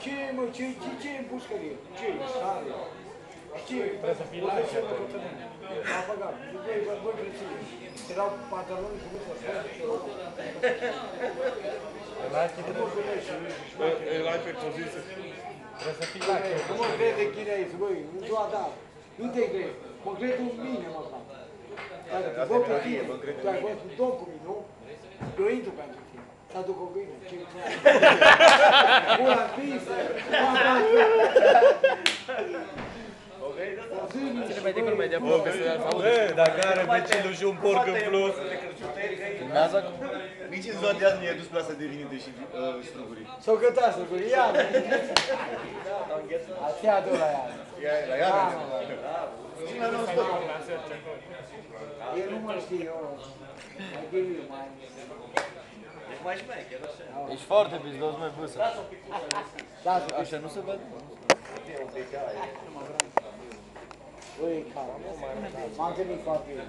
Ce, mă, ce e pușcărie? Ce e? Stare? Ce? Trebuie să fii la ce A băgat. Voi frății. Erau pantaloni cu multe Îl ai pe poziție. Trebuie să fii la ce. Nu mă crede chinezi, băi, în ziua ta. Nu te crezi. Mă cred în mine, mă, fac. Vă pe tine. Tu ai fost un domn cu mine, nu? Eu intru pentru tine. Să aduc o bine. Ce pula pisă. Cine mai dincolo mai de-a că se aude. Dacă are vecinul și un porc în plus. Filmează acum? Nici în ziua de azi nu i-a dus plasa de vinite și struguri. S-o cătasă, cu ea. Ați ia la ea. La ea? Eu nu mă știu, eu. I give you mine. Mai șmecher, așa. Ești foarte pizdos, mai vâsă. Așa nu se vede? Băi, m-am gândit foarte bine.